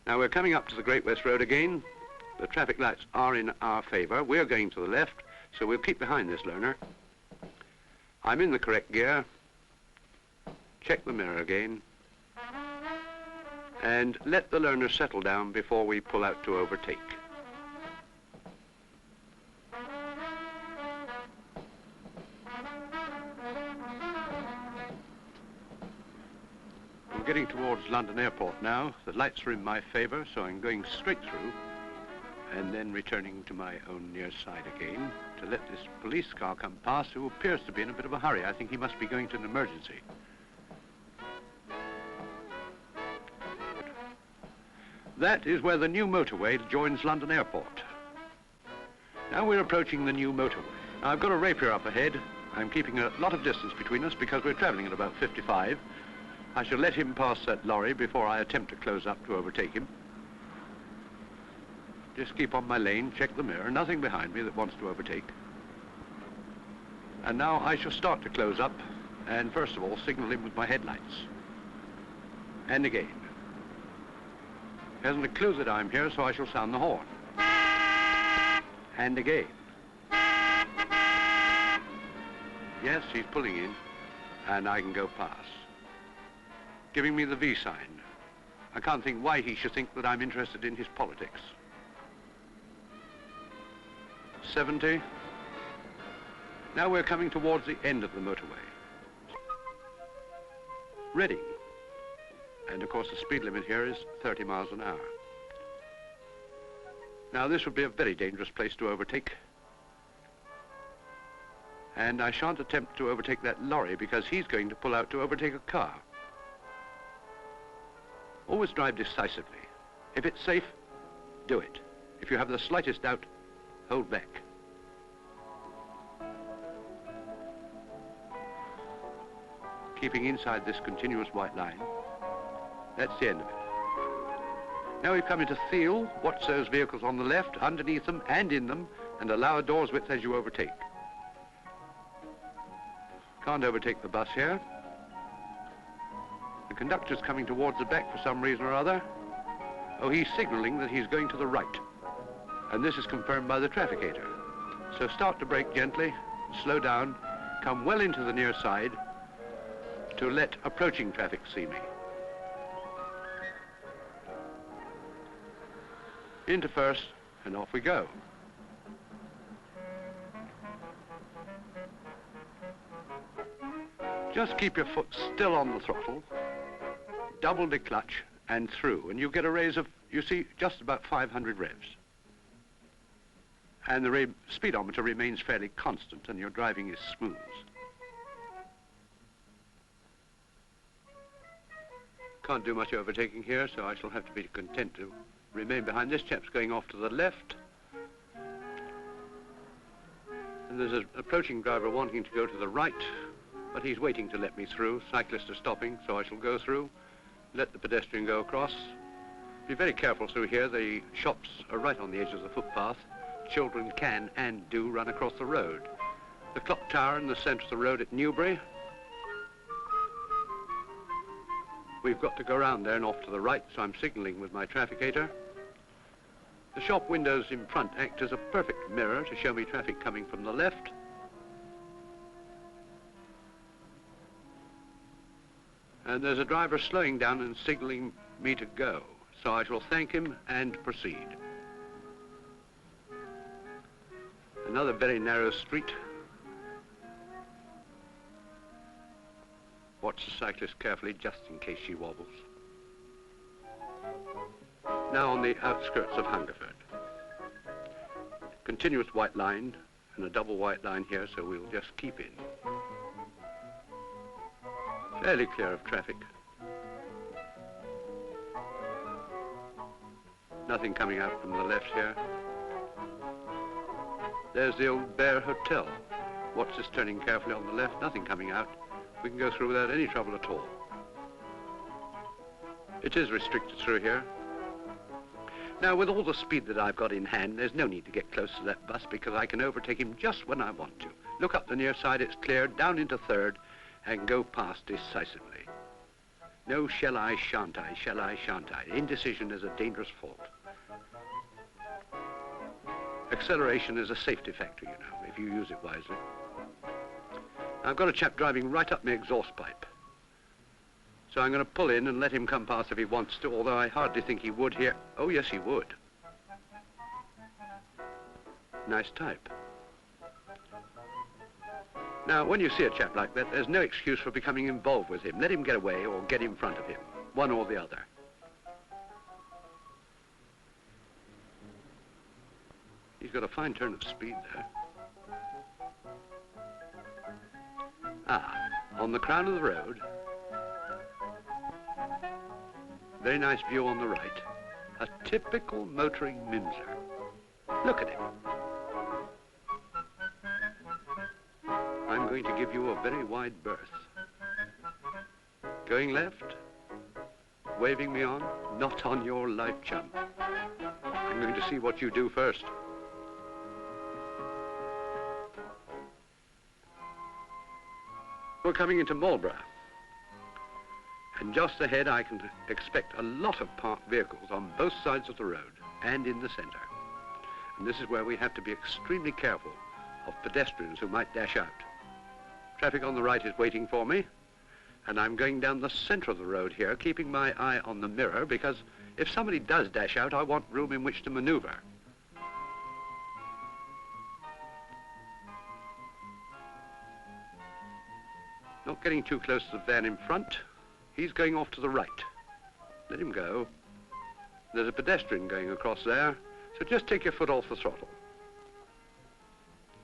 Now we're coming up to the Great West Road again. The traffic lights are in our favour. We're going to the left, so we'll keep behind this learner. I'm in the correct gear. Check the mirror again. And let the learner settle down before we pull out to overtake. We're getting towards London Airport now. The lights are in my favour, so I'm going straight through and then returning to my own near side again to let this police car come past, who appears to be in a bit of a hurry. I think he must be going to an emergency. That is where the new motorway joins London Airport. Now we're approaching the new motorway. Now I've got a rapier up ahead. I'm keeping a lot of distance between us because we're travelling at about 55. I shall let him pass that lorry before I attempt to close up to overtake him. Just keep on my lane, check the mirror, nothing behind me that wants to overtake. And now I shall start to close up and first of all signal him with my headlights. And again. He hasn't a clue that I'm here, so I shall sound the horn. And again. Yes, he's pulling in, and I can go past. Giving me the V sign. I can't think why he should think that I'm interested in his politics. 70. Now we're coming towards the end of the motorway. Reading. And of course the speed limit here is 30 miles an hour. Now this would be a very dangerous place to overtake. And I shan't attempt to overtake that lorry because he's going to pull out to overtake a car. Always drive decisively. If it's safe, do it. If you have the slightest doubt, hold back. Keeping inside this continuous white line. That's the end of it. Now we've come into Theale. Watch those vehicles on the left, underneath them and in them, and allow a door's width as you overtake. Can't overtake the bus here. The conductor's coming towards the back for some reason or other. Oh, he's signalling that he's going to the right. And this is confirmed by the trafficator. So start to brake gently, slow down, come well into the near side to let approaching traffic see me. Into first, and off we go. Just keep your foot still on the throttle, double the clutch, and through, and you get a raise of, you see, just about 500 revs. And the speedometer remains fairly constant, and your driving is smooth. Can't do much overtaking here, so I shall have to be content to remain behind. This chap's going off to the left. And there's an approaching driver wanting to go to the right, but he's waiting to let me through. Cyclists are stopping, so I shall go through, let the pedestrian go across. Be very careful through here. The shops are right on the edge of the footpath. Children can and do run across the road. The clock tower in the centre of the road at Newbury. We've got to go round there and off to the right, so I'm signalling with my trafficator. The shop windows in front act as a perfect mirror to show me traffic coming from the left. And there's a driver slowing down and signalling me to go, so I shall thank him and proceed. Another very narrow street. Watch the cyclist carefully, just in case she wobbles. Now on the outskirts of Hungerford. Continuous white line and a double white line here, so we'll just keep in. Fairly clear of traffic. Nothing coming out from the left here. There's the old Bear Hotel. Watch this turning carefully on the left, nothing coming out. We can go through without any trouble at all. It is restricted through here. Now, with all the speed that I've got in hand, there's no need to get close to that bus because I can overtake him just when I want to. Look up the near side, it's clear, down into third, and go past decisively. No shall I, shan't I, shall I, shan't I. Indecision is a dangerous fault. Acceleration is a safety factor, you know, if you use it wisely. I've got a chap driving right up my exhaust pipe. So I'm going to pull in and let him come past if he wants to, although I hardly think he would here. Oh, yes, he would. Nice type. Now, when you see a chap like that, there's no excuse for becoming involved with him. Let him get away or get in front of him, one or the other. He's got a fine turn of speed there. Ah, on the crown of the road. Very nice view on the right. A typical motoring Minzer. Look at him. I'm going to give you a very wide berth. Going left, waving me on, not on your life, chum. I'm going to see what you do first. We're coming into Marlborough. And just ahead I can expect a lot of parked vehicles on both sides of the road and in the centre. And this is where we have to be extremely careful of pedestrians who might dash out. Traffic on the right is waiting for me, and I'm going down the centre of the road here, keeping my eye on the mirror, because if somebody does dash out, I want room in which to manoeuvre. Not getting too close to the van in front. He's going off to the right. Let him go. There's a pedestrian going across there, so just take your foot off the throttle.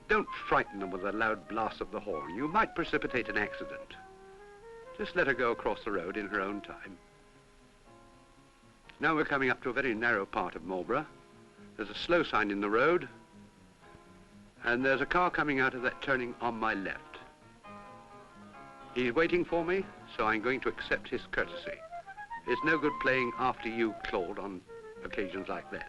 Don't frighten them with a loud blast of the horn. You might precipitate an accident. Just let her go across the road in her own time. Now we're coming up to a very narrow part of Marlborough. There's a slow sign in the road, and there's a car coming out of that turning on my left. He's waiting for me, so I'm going to accept his courtesy. It's no good playing after you, Claude, on occasions like that.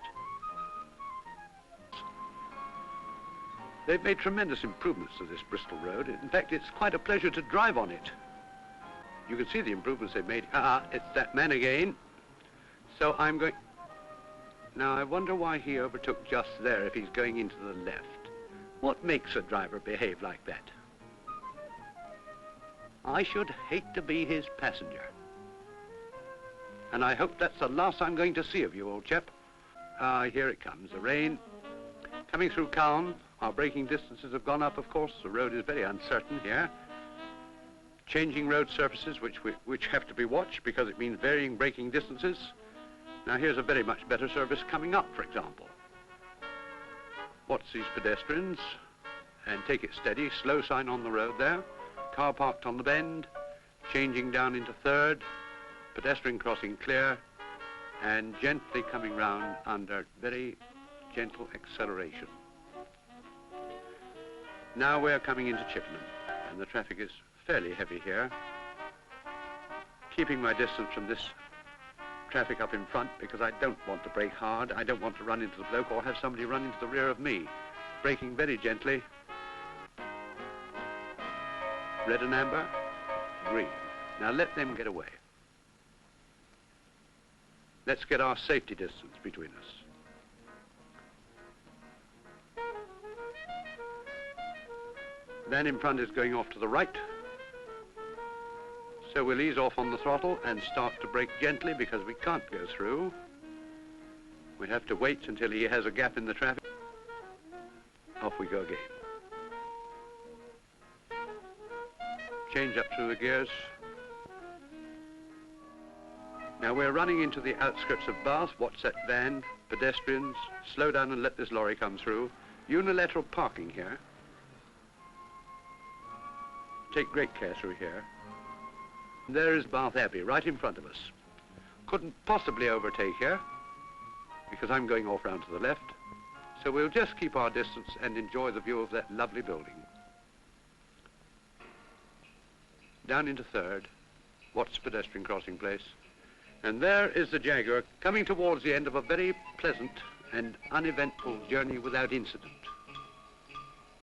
They've made tremendous improvements to this Bristol road. In fact, it's quite a pleasure to drive on it. You can see the improvements they've made. It's that man again. So I'm going... Now, I wonder why he overtook just there if he's going into the left. What makes a driver behave like that? I should hate to be his passenger. And I hope that's the last I'm going to see of you, old chap. Here it comes, the rain. Coming through Calne, our braking distances have gone up, of course. The road is very uncertain here. Changing road surfaces, which have to be watched because it means varying braking distances. Now here's a very much better service coming up, for example. Watch these pedestrians and take it steady. Slow sign on the road there. Car parked on the bend, changing down into third, pedestrian crossing clear, and gently coming round under very gentle acceleration. Now we're coming into Chippenham, and the traffic is fairly heavy here. Keeping my distance from this traffic up in front because I don't want to brake hard. I don't want to run into the bloke or have somebody run into the rear of me. Braking very gently. Red and amber, green. Now let them get away. Let's get our safety distance between us. Van in front is going off to the right. So we'll ease off on the throttle and start to brake gently because we can't go through. We have to wait until he has a gap in the traffic. Off we go again. Change up through the gears. Now we're running into the outskirts of Bath. Watch that van, pedestrians. Slow down and let this lorry come through. Unilateral parking here. Take great care through here. There is Bath Abbey right in front of us. Couldn't possibly overtake here because I'm going off round to the left. So we'll just keep our distance and enjoy the view of that lovely building. Down into third, watch the pedestrian crossing place. And there is the Jaguar coming towards the end of a very pleasant and uneventful journey without incident.